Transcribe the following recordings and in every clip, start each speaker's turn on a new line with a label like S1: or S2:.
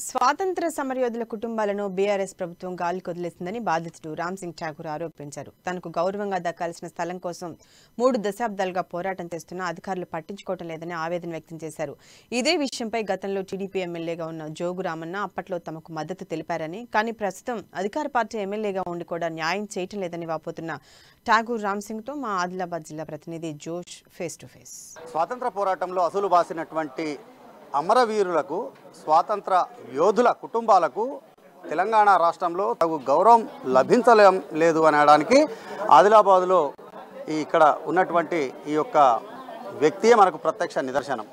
S1: స్వాతంత్ర సమరయోధుల కుటుంబాలను బీఆర్ఎస్ ప్రభుత్వం గాలి కొదిలేసిందని బాధితుడు రామ్ సింగ్ ఠాకూర్ ఆరోపించారు. తనకు గౌరవంగా దక్కాల్సిన స్థలం కోసం 3 దశాబ్దాలుగా పోరాటం చేస్తున్నా అధికారులు పట్టించుకోవడం లేదని ఆవేదన వ్యక్తం చేశారు. ఇదే విషయంపై గతంలో టీడీపీ ఎమ్మెల్యేగా ఉన్న జోగు రామన్న అప్పట్లో తమకు మద్దతు తెలిపారని, కానీ ప్రస్తుతం అధికార పార్టీ ఎమ్మెల్యేగా ఉండి కూడా న్యాయం చేయటం లేదని వాపోతున్న ఠాకూర్ రామ్ సింగ్ తో మా ఆదిలాబాద్ జిల్లా ప్రతినిధి జోష్ ఫేస్ టు ఫేస్.
S2: స్వాతంత్ర పోరాటంలో అసలు బాసినటువంటి అమరవీరులకు, స్వాతంత్ర యోధుల కుటుంబాలకు తెలంగాణ రాష్ట్రంలో తగు గౌరవం లభించలేం లేదు అనడానికి ఆదిలాబాద్లో ఇక్కడ ఉన్నటువంటి ఈ యొక్క వ్యక్తియే మనకు ప్రత్యక్ష నిదర్శనం.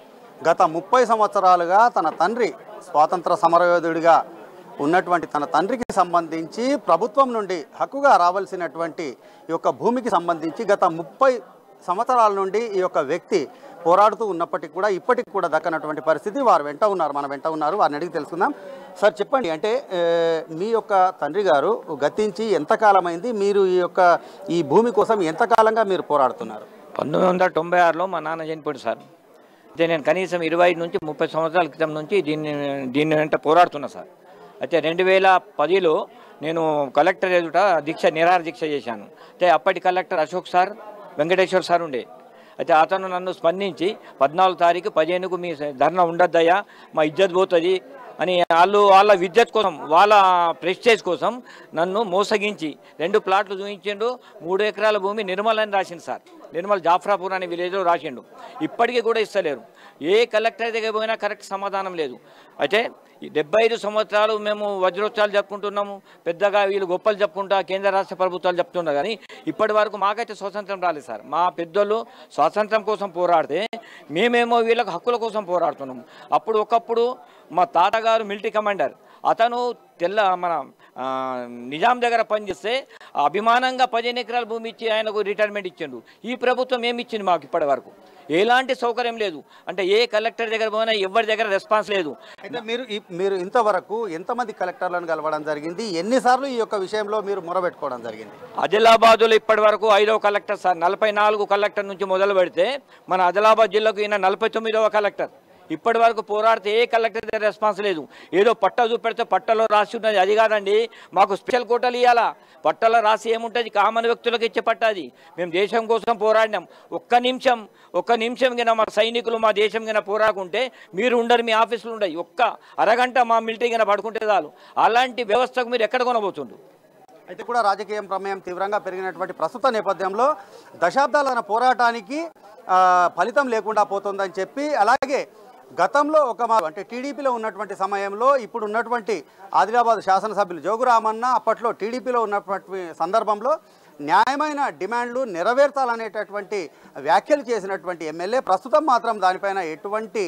S2: గత 30 సంవత్సరాలుగా తన తండ్రి స్వాతంత్ర సమరయోధుడిగా ఉన్నటువంటి తన తండ్రికి సంబంధించి ప్రభుత్వం నుండి హక్కుగా రావాల్సినటువంటి ఈ యొక్క భూమికి సంబంధించి గత 30 సంవత్సరాల నుండి ఈ యొక్క వ్యక్తి పోరాడుతూ ఉన్నప్పటికీ కూడా ఇప్పటికి కూడా దక్కనటువంటి పరిస్థితి. వారు వెంట ఉన్నారు, మన వెంట ఉన్నారు, వారిని అడిగి తెలుసుకుందాం. సార్ చెప్పండి, అంటే మీ యొక్క తండ్రి గారు గతించి ఎంతకాలమైంది? మీరు ఈ భూమి కోసం ఎంతకాలంగా మీరు పోరాడుతున్నారు?
S3: 1996లో మా నాన్న చనిపోయాడు సార్. అయితే నేను కనీసం 25 నుంచి 30 సంవత్సరాల క్రితం నుంచి దీన్ని వెంట పోరాడుతున్నా సార్. అయితే 2010లో నేను కలెక్టర్ ఎదుట నిరాహార దీక్ష చేశాను. అయితే అప్పటి collector Ashok sir, Venkateshwar sir ఉండే. అయితే అతను నన్ను స్పందించి 14 తారీఖు 15కు మీ ధర్నా ఉండద్దయ్యా, మా ఇజ్జత్ పోతుంది అని వాళ్ళ విద్యుత్ కోసం, వాళ్ళ ప్రెస్టేజ్ కోసం నన్ను మోసగించి 2 ప్లాట్లు చూపించిండు. 3 ఎకరాల భూమి నిర్మల్ అని రాసిండు సార్. నిర్మల్ జాఫ్రాపూర్ అనే విలేజ్లో రాసిండు. ఇప్పటికీ కూడా ఇస్తలేరు. ఏ కలెక్టర్ దగ్గర పోయినా కరెక్ట్ సమాధానం లేదు. అయితే 75 సంవత్సరాలు మేము వజ్రోత్సవాలు జరుపుకుంటున్నాము, పెద్దగా వీళ్ళు గొప్పలు చెప్పుకుంటా కేంద్ర రాష్ట్ర ప్రభుత్వాలు చెప్తున్నారు. కానీ ఇప్పటి వరకు మాకైతే స్వాతంత్రం రాలేదు సార్. మా పెద్దోళ్ళు స్వాతంత్రం కోసం పోరాడితే మేమేమో వీళ్ళకి హక్కుల కోసం పోరాడుతున్నాము. ఒకప్పుడు మా తాతగారు మిలిటరీ కమాండర్, అతను మన నిజాం దగ్గర పనిచేస్తే అభిమానంగా 15 ఎకరాల భూమి ఇచ్చి ఆయనకు రిటైర్మెంట్ ఇచ్చిండు. ఈ ప్రభుత్వం ఏమి ఇచ్చింది మాకు? ఇప్పటి వరకు ఎలాంటి సౌకర్యం లేదు. అంటే ఏ కలెక్టర్ దగ్గర పోయినా ఎవరి దగ్గర రెస్పాన్స్ లేదు.
S2: అయితే మీరు ఇంతవరకు ఎంతమంది కలెక్టర్లను కలవడం జరిగింది? ఎన్నిసార్లు ఈ యొక్క విషయంలో మీరు మొరబెట్టుకోవడం జరిగింది?
S3: ఆదిలాబాద్లో ఇప్పటి వరకు 5వ కలెక్టర్ సార్. 44 కలెక్టర్ నుంచి మొదలు పెడితే మన ఆదిలాబాద్ జిల్లాకు ఈయన 49వ కలెక్టర్. ఇప్పటి వరకు పోరాడితే ఏ కలెక్టర్ దగ్గర రెస్పాన్స్ లేదు. ఏదో పట్ట చూపెడితే పట్టలో రాసి ఉన్నది. అది కాదండి, మాకు స్పెషల్ కోటలు ఇవ్వాలా. పట్టలో రాసి ఏముంటుంది? కామన్ వ్యక్తులకు ఇచ్చే పట్ట. అది మేము దేశం కోసం పోరాడినాం. ఒక్క నిమిషం కింద మా సైనికులు మా దేశం కింద పోరాకుంటే మీరు ఉండరు, మీ ఆఫీసులు ఉండయి. ఒక్క అరగంట మా మిలిటరీ కింద పడుకుంటే చాలు. అలాంటి వ్యవస్థకు మీరు ఎక్కడ కొనబోతుండ్రు?
S2: అయితే కూడా రాజకీయ ప్రమేయం తీవ్రంగా పెరిగినటువంటి ప్రస్తుత నేపథ్యంలో దశాబ్దాల పోరాటానికి ఫలితం లేకుండా పోతుందని చెప్పి, అలాగే గతంలో అంటే టీడీపీలో ఉన్నటువంటి సమయంలో ఇప్పుడు ఉన్నటువంటి ఆదిలాబాద్ శాసనసభ్యులు జోగు రామన్న అప్పట్లో టీడీపీలో ఉన్నటువంటి సందర్భంలో న్యాయమైన డిమాండ్లు నెరవేర్చాలనేటటువంటి వ్యాఖ్యలు చేసినటువంటి ఎమ్మెల్యే ప్రస్తుతం మాత్రం దానిపైన ఎటువంటి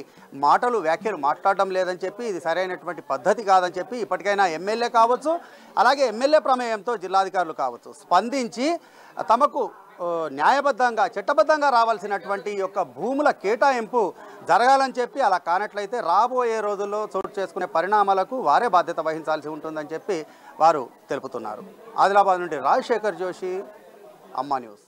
S2: వ్యాఖ్యలు మాట్లాడడం లేదని చెప్పి, ఇది సరైనటువంటి పద్ధతి కాదని చెప్పి ఇప్పటికైనా ఎమ్మెల్యే కావచ్చు, అలాగే ఎమ్మెల్యే ప్రమేయంతో జిల్లాధికారులు కావచ్చు స్పందించి తమకు న్యాయబద్ధంగా చట్టబద్ధంగా రావాల్సినటువంటి ఈ యొక్క భూముల కేటాయింపు జరగాలని చెప్పి, అలా కానట్లయితే రాబోయే రోజుల్లో చోటు చేసుకునే పరిణామాలకు వారే బాధ్యత వహించాల్సి ఉంటుందని చెప్పి వారు తెలుపుతున్నారు. ఆదిలాబాద్ నుండి రాజశేఖర్ జోషి, అమ్మా న్యూస్.